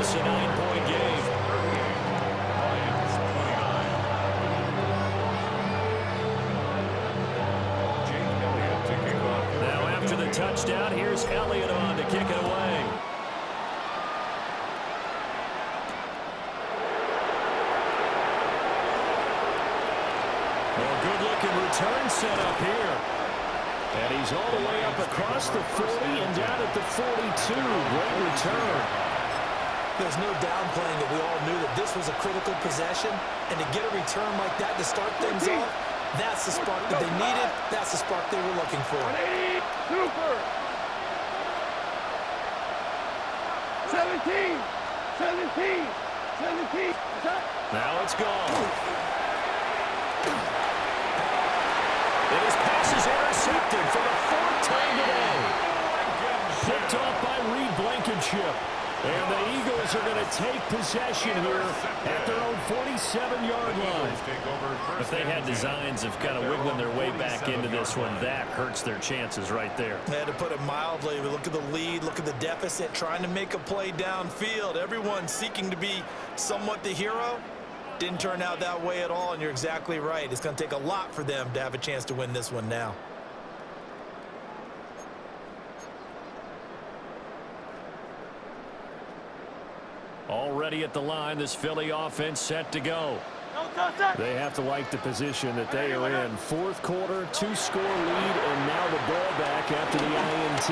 us a 9-point game. Now after the touchdown, here's Elliott on to kick it away. Well, good-looking return set up here. And he's all the way up across the 40 and down at the 42. Great return. There's no downplaying it. We all knew that this was a critical possession. And to get a return like that to start things off, that's the spark that they needed. That's the spark they were looking for. Super. 17. 17. 17. Now it's gone. And his pass is intercepted for the 4th time today. Picked off by Reed Blankenship. And the Eagles are going to take possession here at their own 47-yard line. If they had designs of kind of wiggling their way back into this one, that hurts their chances right there. To put it mildly, we look at the lead, look at the deficit, trying to make a play downfield. Everyone seeking to be somewhat the hero. Didn't turn out that way at all, and you're exactly right. It's going to take a lot for them to have a chance to win this one now. Already at the line, this Philly offense set to go. They have to like the position that they are in. 4th quarter, 2-score lead, and now the ball back after the INT.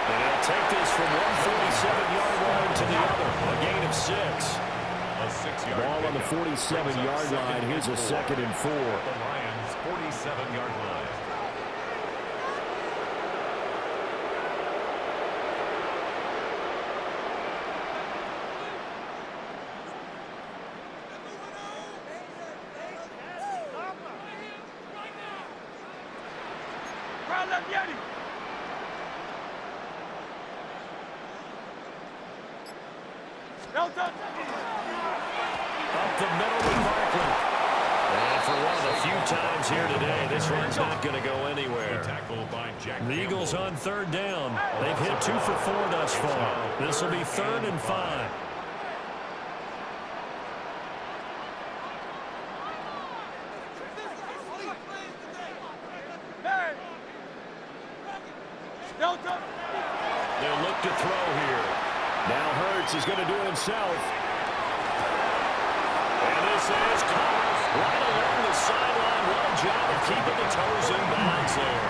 And they'll take this from one 47-yard line to the other. A gain of 6. Ball on the 47-yard line. Here's a 2nd and 4. The Lions' 47-yard line. Up the middle with Barkley. And for one of the few times here today, this one's not going to go anywhere. The Eagles on 3rd down. They've hit 2 for 4 thus far. This will be 3rd and 5. They'll look to throw here. Now Hurts is going to do it himself. And this is caught right along the sideline. What a job of keeping the toes in bounds there.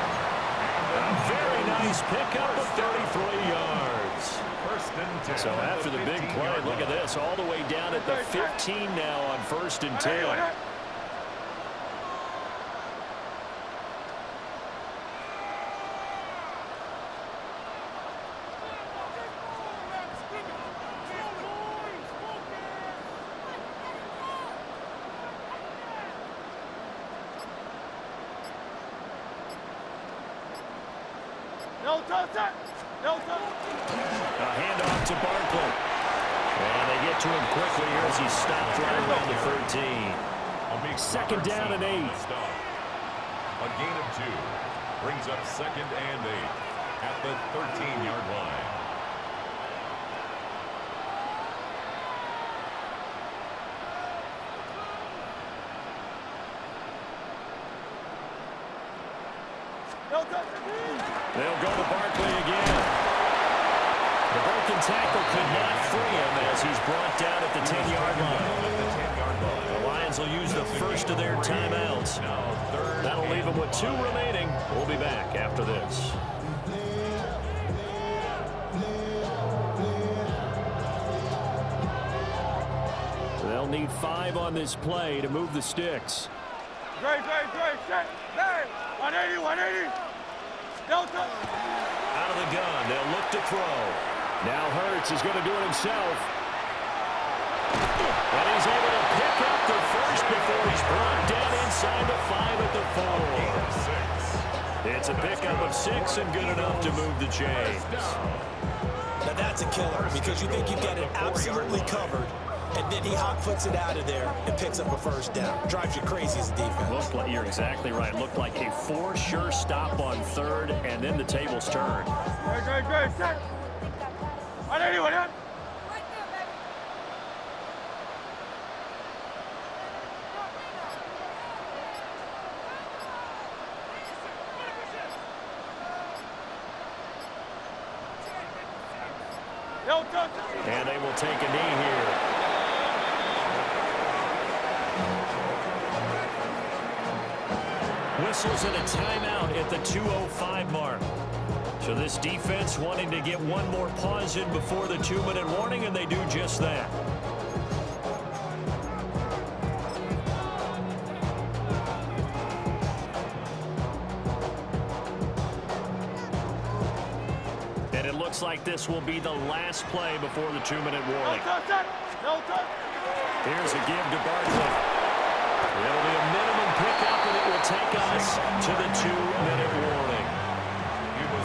A very nice pickup of 33 yards. So after the big play, look at this. All the way down at the 15 now on 1st and 10. A handoff to Barkley. And they get to him quickly here as he stopped right around the 13. 2nd down and 8. A gain of 2 brings up 2nd and 8 at the 13-yard line. They'll go to Barkley again. The broken tackle could not free him as he's brought down at the 10-yard line. The Lions will use the first of their timeouts. That'll leave them with 2 remaining. We'll be back after this. They'll need 5 on this play to move the sticks. Great, set, 180, 180. Delta. Out of the gun, they'll look to throw. Now Hurts is going to do it himself. And he's able to pick up the first before he's brought down inside the 5 at the 4. It's a pickup of 6 and good enough to move the chains. Now that's a killer because you think you've got it absolutely covered, and then he hot-foots it out of there and picks up a 1st down. Drives you crazy as a defense. Looked like, you're exactly right. Looked like a for-sure stop on 3rd, and then the tables turned. Great, set. 180, 180. And they will take a knee here. Whistles and a timeout at the 2:05 mark. So this defense wanting to get one more pause in before the 2-minute warning, and they do just that. And it looks like this will be the last play before the 2-minute warning. Here's a give to Barkley. It'll be a minimum pickup, and it will take us to the 2-minute warning.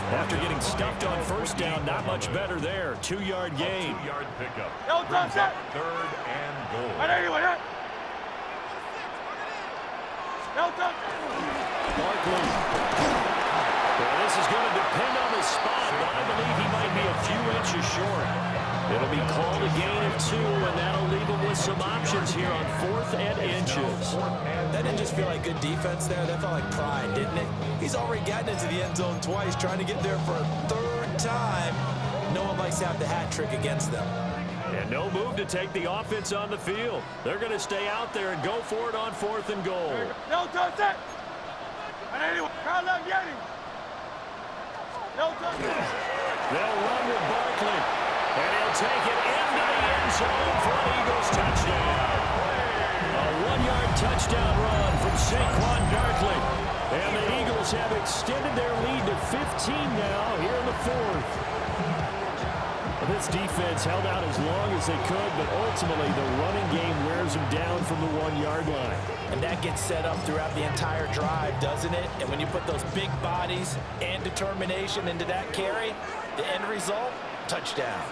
After getting stuffed on first down, not much better there. 2-yard gain. 2-yard pickup. Third and goal. Barkley. Well, this is going to depend on the spot, but I believe he might be a few inches short. It'll be called a gain of 2, and that'll leave him with some options here on 4th and inches. That didn't just feel like good defense there. That felt like pride, didn't it? He's already gotten into the end zone twice, trying to get there for a 3rd time. No one likes to have the hat trick against them. And no move to take the offense on the field. They're going to stay out there and go for it on 4th and goal. No touch that. 180. Carl left Yeti. No touch that. They'll run with Barkley. And he'll take it into the end zone for an Eagles touchdown. A 1-yard touchdown run from Saquon Barkley. And the Eagles have extended their lead to 15 now here in the 4th. This defense held out as long as they could, but ultimately the running game wears them down from the 1-yard line. And that gets set up throughout the entire drive, doesn't it? And when you put those big bodies and determination into that carry, the end result, touchdown.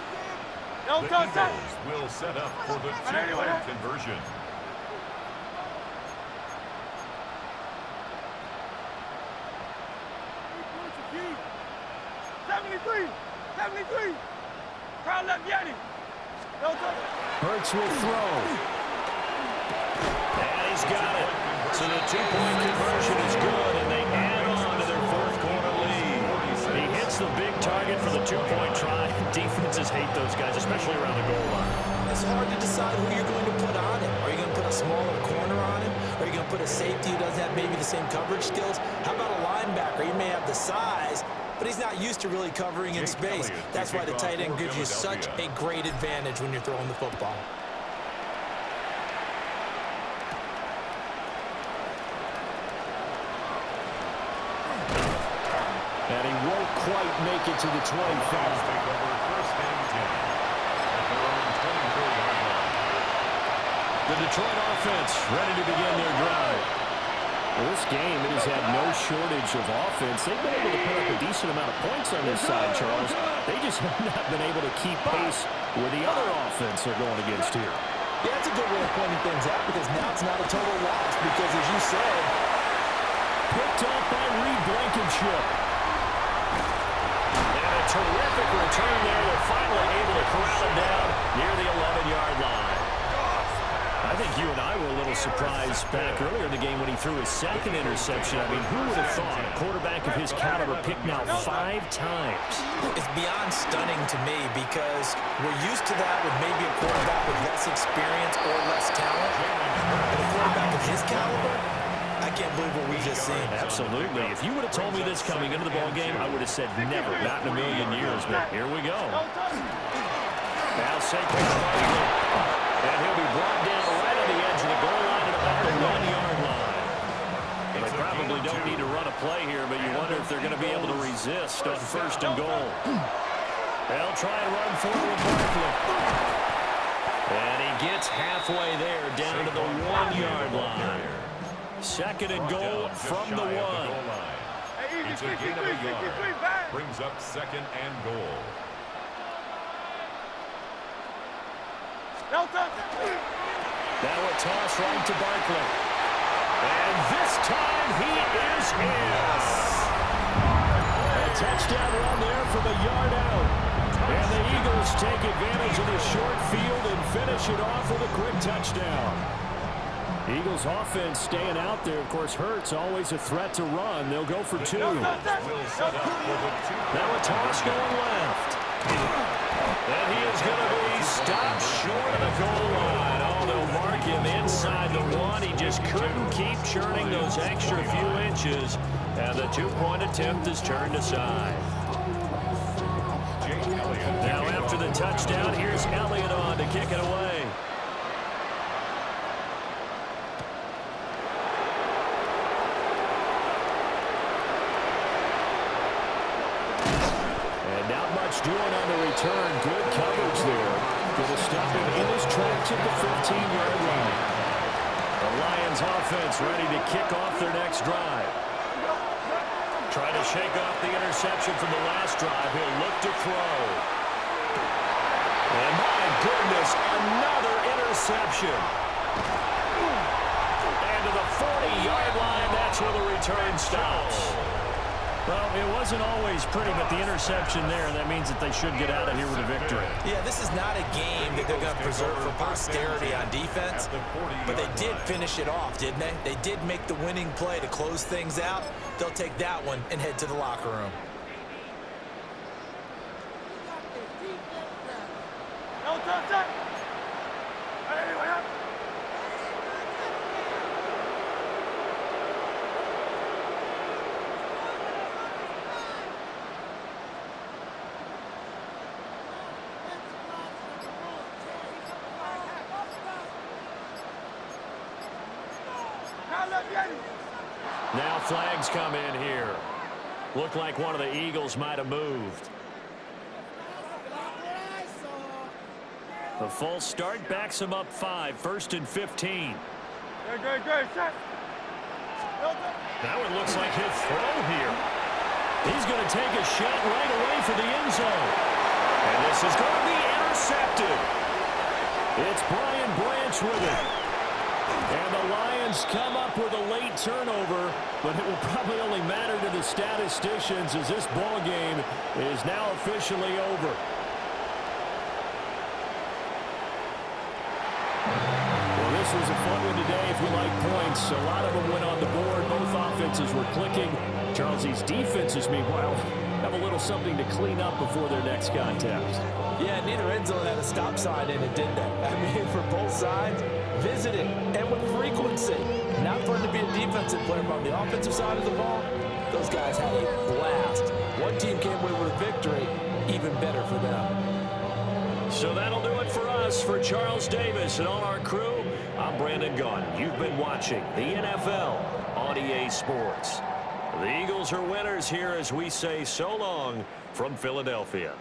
No The touch that. Eagles will set up for the 2-point conversion. Carl left Yeti. No touch. Hurts will throw. And he's got it. So the 2-point conversion is good, and they add on to their 4th quarter lead. He hits the big target for the 2-point try. Defenses hate those guys, especially around the goal line. It's hard to decide who you're going to put on him. Are you going to put a smaller corner on him? Are you going to put a safety who doesn't have maybe the same coverage skills? How about a linebacker? He may have the size, but he's not used to really covering in space. That's why the tight end gives you such a great advantage when you're throwing the football. And he won't quite make it to the 25. The Detroit offense ready to begin their drive. Well, this game, it has had no shortage of offense. They've been able to put up a decent amount of points on this side, Charles. They just have not been able to keep pace with the other offense they're going against here. Yeah, that's a good way of pointing things out, because now it's not a total loss, because as you said, picked up by Reed Blankenship. And a terrific return there. They're finally able to corral him down near the 11-yard line. I think you and I were a little surprised back earlier in the game when he threw his 2nd interception. I mean, who would have thought a quarterback of his caliber picked now 5 times? It's beyond stunning to me, because we're used to that with maybe a quarterback with less experience or less talent. But a quarterback of his caliber, I can't believe what we've just seen. Absolutely. If you would have told me this coming into the ball game, I would have said never, not in a million years. But here we go. Now Saquon Barkley. And he'll be brought down right on the edge of the goal line at about the 1-yard line. And they probably don't need to run a play here, but you wonder if they're going to be able to resist on 1st and goal. They'll try and run forward with Barkley. And he gets halfway there, down to the 1-yard line. 2nd and goal from the 1. It's a gain of a yard. Brings up 2nd and goal. No touch. Now a toss right to Barkley. And this time he is in. A touchdown run there from a yard out. And the Eagles take advantage of the short field and finish it off with a quick touchdown. Eagles offense staying out there. Of course, Hurts always a threat to run. They'll go for two. Now a toss going left. And he is going to be stopped short of the goal line. Oh, they'll mark him inside the one. He just couldn't keep churning those extra few inches. And the two-point attempt is turned aside. Now after the touchdown, here's Elliott on to kick it away. And not much doing on the return. Good coverage there. Going to stop him in his tracks at the 15-yard line. The Lions offense ready to kick off their next drive. Trying to shake off the interception from the last drive. He'll look to throw. And my goodness, another interception. And to the 40-yard line, that's where the return stops. Well, it wasn't always pretty, but the interception there, that means that they should get out of here with a victory. Yeah, this is not a game that they're going to preserve for posterity on defense, but they did finish it off, didn't they? They did make the winning play to close things out. They'll take that one and head to the locker room. Now flags come in here. Looked like one of the Eagles might have moved. The false start backs him up 5, 1st and 15. Good. Now it looks like he'll throw here. He's going to take a shot right away for the end zone. And this is going to be intercepted. It's Brian Branch with it. And the Lions come up with a late turnover, but it will probably only matter to the statisticians as this ball game is now officially over. Well, this was a fun one today if you like points. A lot of them went on the board. Both offenses were clicking. Charles's defenses, meanwhile, have a little something to clean up before their next contest. Yeah, neither end zone had a stop sign in it, did they? I mean, for both sides, visited and with frequency. Not fun to be a defensive player, but on the offensive side of the ball, those guys had a blast. One team came away with a victory, even better for them. So that'll do it for us. For Charles Davis and all our crew, I'm Brandon Gaudin. You've been watching the NFL on EA Sports. The Eagles are winners here as we say so long from Philadelphia.